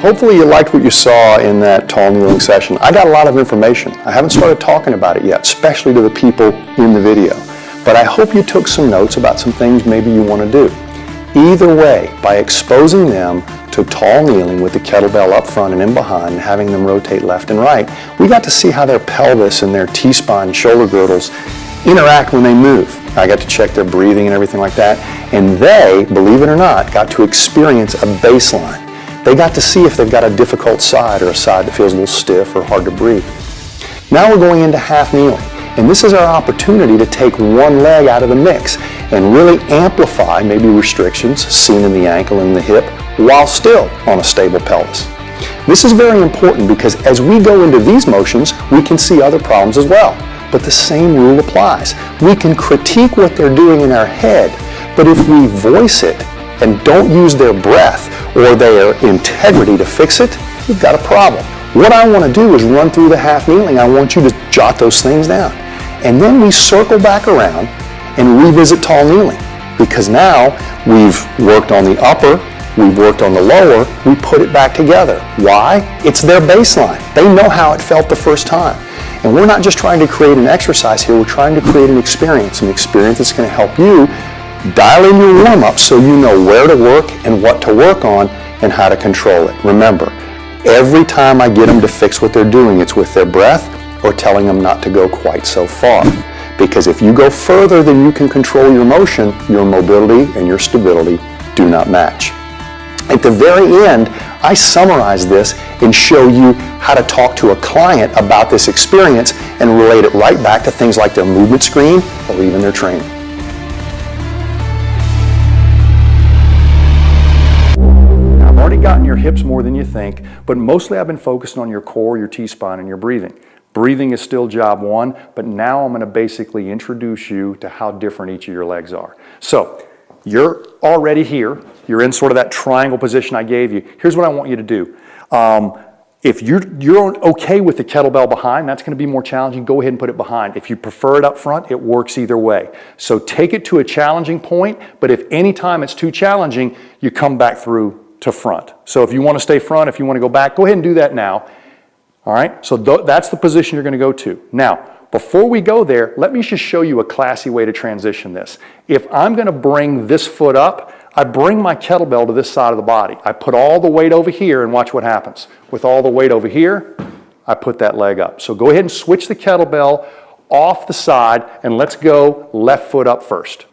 Hopefully you liked what you saw in that tall kneeling session. I got a lot of information. I haven't started talking about it yet, especially to the people in the video. But I hope you took some notes about some things maybe you want to do. Either way, by exposing them to tall kneeling with the kettlebell up front and in behind and having them rotate left and right, we got to see how their pelvis and their T-spine shoulder girdles interact when they move. I got to check their breathing and everything like that. And they, believe it or not, got to experience a baseline. They got to see if they've got a difficult side or a side that feels a little stiff or hard to breathe. Now we're going into half kneeling. And this is our opportunity to take one leg out of the mix and really amplify maybe restrictions seen in the ankle and the hip while still on a stable pelvis. This is very important because as we go into these motions, we can see other problems as well. But the same rule applies. We can critique what they're doing in our head, but if we voice it and don't use their breath or their integrity to fix it, we've got a problem. What I want to do is run through the half kneeling. I want you to jot those things down. And then we circle back around and revisit tall kneeling because now we've worked on the upper, we've worked on the lower, we put it back together. Why? It's their baseline. They know how it felt the first time. And we're not just trying to create an exercise here, we're trying to create an experience that's going to help you dial in your warm-up so you know where to work and what to work on and how to control it. Remember, every time I get them to fix what they're doing, it's with their breath or telling them not to go quite so far. Because if you go further than you can control your motion, your mobility and your stability do not match. At the very end, I summarize this and show you how to talk to a client about this experience and relate it right back to things like their movement screen or even their training. Now, I've already gotten your hips more than you think, but mostly I've been focused on your core, your T-spine, and your breathing. Breathing is still job one, but now I'm going to basically introduce you to how different each of your legs are. So, you're already here. You're in sort of that triangle position I gave you. Here's what I want you to do. If you're okay with the kettlebell behind, that's going to be more challenging. Go ahead and put it behind. If you prefer it up front, it works either way. So take it to a challenging point, but if any time it's too challenging, you come back through to front. So if you want to stay front, if you want to go back, go ahead and do that now. All right? So that's the position you're going to go to. Now, before we go there, let me just show you a classy way to transition this. If I'm going to bring this foot up, I bring my kettlebell to this side of the body. I put all the weight over here and watch what happens. With all the weight over here, I put that leg up. So go ahead and switch the kettlebell off the side and let's go left foot up first.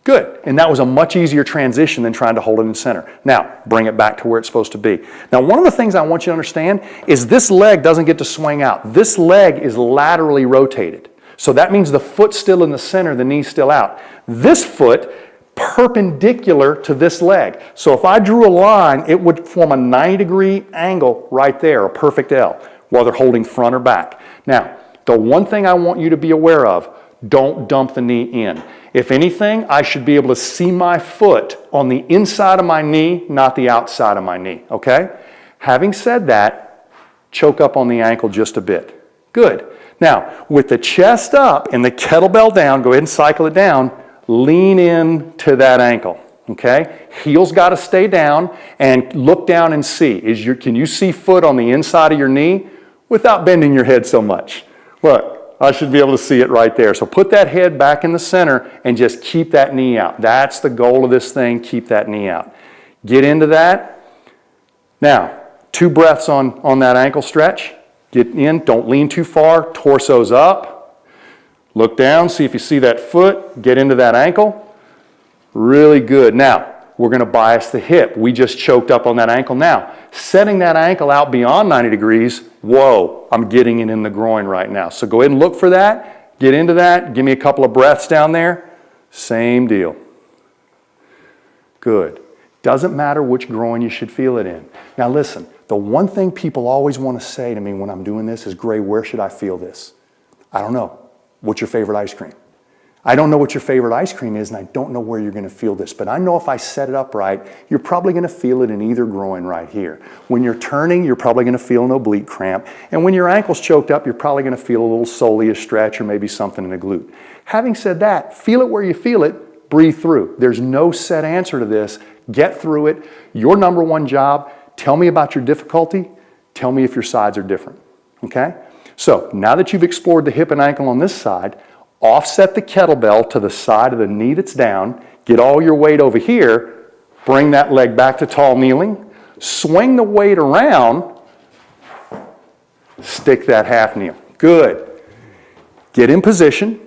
Good, and that was a much easier transition than trying to hold it in center. Now, bring it back to where it's supposed to be. Now, one of the things I want you to understand is this leg doesn't get to swing out. This leg is laterally rotated. So that means the foot's still in the center, the knee's still out. This foot perpendicular to this leg. So if I drew a line, it would form a 90-degree angle right there, a perfect L, whether holding front or back. Now, the one thing I want you to be aware of, don't dump the knee in. If anything, I should be able to see my foot on the inside of my knee, not the outside of my knee, okay? Having said that, choke up on the ankle just a bit. Good. Now, with the chest up and the kettlebell down, go ahead and cycle it down, lean in to that ankle, okay? Heel's got to stay down and look down and see. Can you see foot on the inside of your knee without bending your head so much? Look. I should be able to see it right there. So put that head back in the center and just keep that knee out. That's the goal of this thing, keep that knee out. Get into that. Now, 2 breaths on that ankle stretch. Get in, don't lean too far, torso's up. Look down, see if you see that foot, get into that ankle. Really good. Now, we're going to bias the hip. We just choked up on that ankle. Now, setting that ankle out beyond 90 degrees, whoa, I'm getting it in the groin right now. So go ahead and look for that, get into that, give me a couple of breaths down there. Same deal. Good. Doesn't matter which groin you should feel it in. Now listen, the one thing people always want to say to me when I'm doing this is, Gray, where should I feel this? I don't know. What's your favorite ice cream? I don't know what your favorite ice cream is, and I don't know where you're going to feel this, but I know if I set it up right, you're probably going to feel it in either groin right here. When you're turning, you're probably going to feel an oblique cramp, and when your ankle's choked up, you're probably going to feel a little soleus stretch or maybe something in the glute. Having said that, feel it where you feel it, breathe through. There's no set answer to this. Get through it. Your number one job, tell me about your difficulty. Tell me if your sides are different, okay? So now that you've explored the hip and ankle on this side, offset the kettlebell to the side of the knee that's down, get all your weight over here, bring that leg back to tall kneeling, swing the weight around, stick that half kneel. Good. Get in position.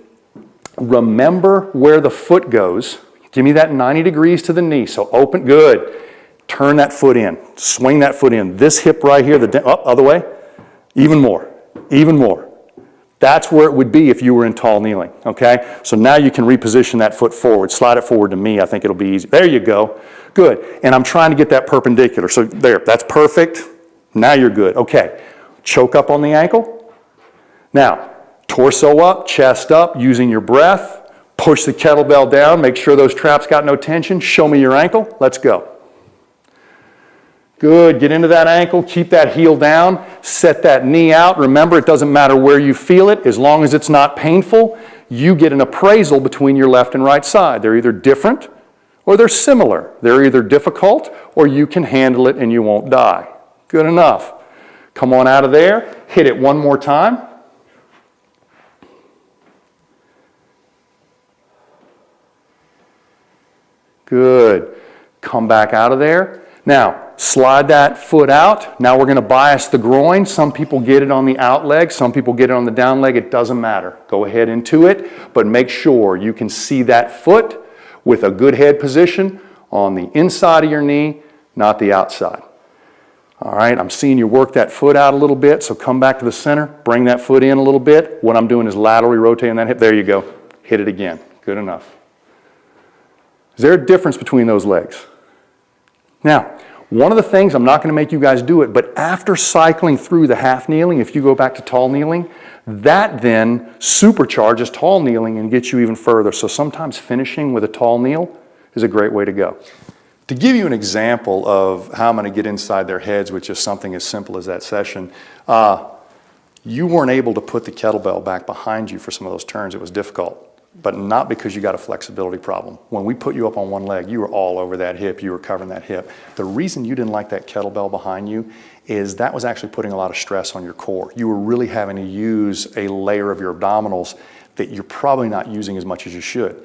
Remember where the foot goes. Give me that 90 degrees to the knee. So open, good. Turn that foot in. Swing that foot in. This hip right here, other way. Even more. Even more. That's where it would be if you were in tall kneeling, okay? So now you can reposition that foot forward. Slide it forward to me. I think it'll be easy. There you go. Good. And I'm trying to get that perpendicular. So there, that's perfect. Now you're good. Okay. Choke up on the ankle. Now, torso up, chest up, using your breath. Push the kettlebell down. Make sure those traps got no tension. Show me your ankle. Let's go. Good. Get into that ankle. Keep that heel down. Set that knee out. Remember, it doesn't matter where you feel it. As long as it's not painful, you get an appraisal between your left and right side. They're either different or they're similar. They're either difficult or you can handle it and you won't die. Good enough. Come on out of there. Hit it one more time. Good. Come back out of there. Now, slide that foot out. Now we're going to bias the groin. Some people get it on the out leg. Some people get it on the down leg. It doesn't matter. Go ahead into it, but make sure you can see that foot with a good head position on the inside of your knee, not the outside. All right, I'm seeing you work that foot out a little bit, so come back to the center. Bring that foot in a little bit. What I'm doing is laterally rotating that hip. There you go. Hit it again. Good enough. Is there a difference between those legs? Now, one of the things, I'm not going to make you guys do it, but after cycling through the half kneeling, if you go back to tall kneeling, that then supercharges tall kneeling and gets you even further. So sometimes finishing with a tall kneel is a great way to go. To give you an example of how I'm going to get inside their heads with just something as simple as that session, you weren't able to put the kettlebell back behind you for some of those turns. It was difficult. But not because you got a flexibility problem. When we put you up on one leg, you were all over that hip, you were covering that hip. The reason you didn't like that kettlebell behind you is that was actually putting a lot of stress on your core. You were really having to use a layer of your abdominals that you're probably not using as much as you should.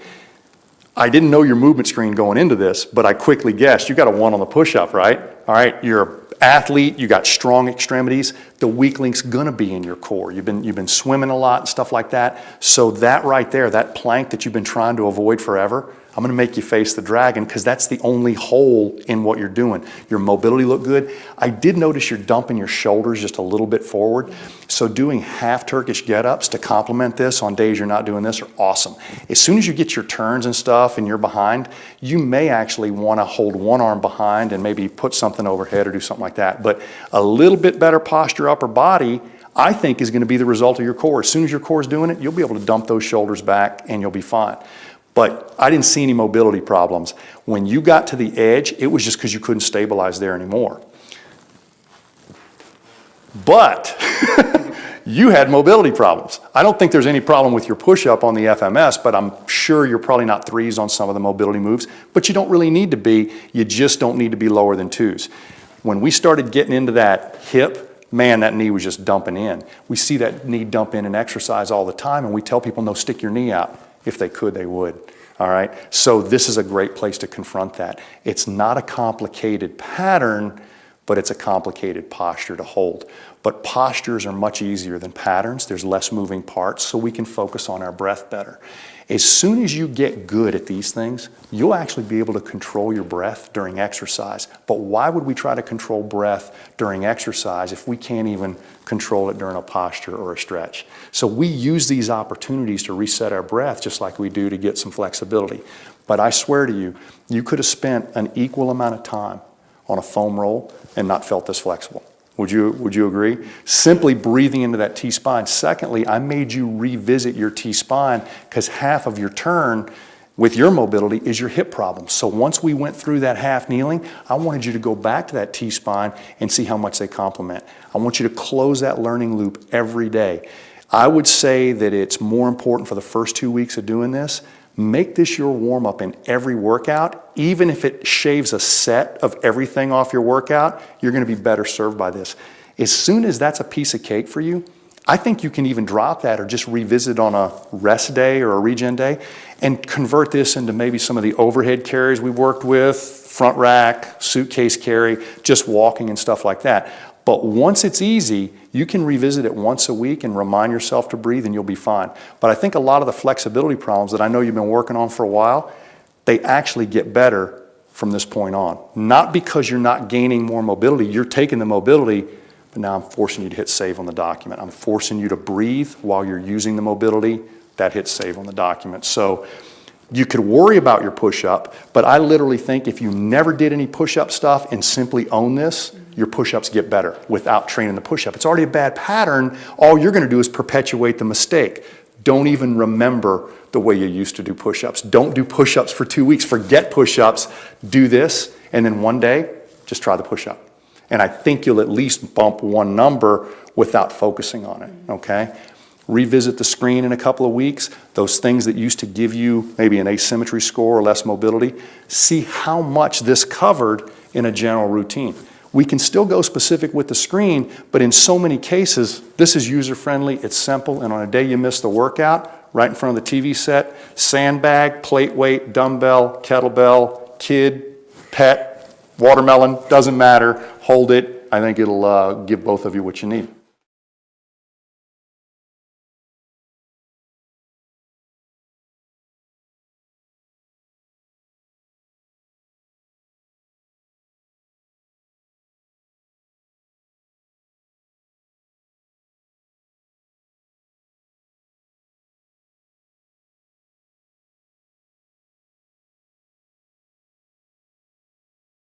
I didn't know your movement screen going into this, but I quickly guessed you got a 1 on the push-up, right? All right, you're an athlete, you got strong extremities. The weak link's gonna be in your core. You've been swimming a lot and stuff like that. So that right there, that plank that you've been trying to avoid forever, I'm gonna make you face the dragon because that's the only hole in what you're doing. Your mobility looked good. I did notice you're dumping your shoulders just a little bit forward. So doing half Turkish get-ups to complement this on days you're not doing this are awesome. As soon as you get your turns and stuff and you're behind, you may actually wanna hold one arm behind and maybe put something overhead or do something like that. But a little bit better posture upper body, I think, is gonna be the result of your core. As soon as your core's doing it, you'll be able to dump those shoulders back and you'll be fine. But I didn't see any mobility problems. When you got to the edge, it was just because you couldn't stabilize there anymore. But you had mobility problems. I don't think there's any problem with your push-up on the FMS, but I'm sure you're probably not 3s on some of the mobility moves, but you don't really need to be. You just don't need to be lower than 2s. When we started getting into that hip, man, that knee was just dumping in. We see that knee dump in exercise all the time, and we tell people, no, stick your knee out. If they could, they would. All right? So this is a great place to confront that. It's not a complicated pattern, but it's a complicated posture to hold. But postures are much easier than patterns. There's less moving parts, so we can focus on our breath better. As soon as you get good at these things, you'll actually be able to control your breath during exercise. But why would we try to control breath during exercise if we can't even control it during a posture or a stretch? So we use these opportunities to reset our breath just like we do to get some flexibility. But I swear to you, you could have spent an equal amount of time on a foam roll and not felt this flexible. Would you agree? Simply breathing into that T-spine. Secondly, I made you revisit your T-spine because half of your turn with your mobility is your hip problem. So once we went through that half kneeling, I wanted you to go back to that T-spine and see how much they complement. I want you to close that learning loop every day. I would say that it's more important for the first 2 weeks of doing this Make this your warm-up in every workout. Even if it shaves a set of everything off your workout, you're going to be better served by this. As soon as that's a piece of cake for you, I think you can even drop that or just revisit on a rest day or a regen day and convert this into maybe some of the overhead carries we worked with, front rack, suitcase carry, just walking and stuff like that. But once it's easy, you can revisit it once a week and remind yourself to breathe and you'll be fine. But I think a lot of the flexibility problems that I know you've been working on for a while, they actually get better from this point on. Not because you're not gaining more mobility, you're taking the mobility, but now I'm forcing you to hit save on the document. I'm forcing you to breathe while you're using the mobility. That hits save on the document. So you could worry about your push-up, but I literally think if you never did any push-up stuff and simply own this, your push-ups get better without training the push-up. It's already a bad pattern. All you're going to do is perpetuate the mistake. Don't even remember the way you used to do push-ups. Don't do push-ups for 2 weeks. Forget push-ups. Do this, and then one day, just try the push-up. And I think you'll at least bump one number without focusing on it, okay? Revisit the screen in a couple of weeks. Those things that used to give you maybe an asymmetry score or less mobility, see how much this covered in a general routine. We can still go specific with the screen, but in so many cases, this is user-friendly, it's simple, and on a day you miss the workout, right in front of the TV set, sandbag, plate weight, dumbbell, kettlebell, kid, pet, watermelon, doesn't matter, hold it. I think it'll give both of you what you need.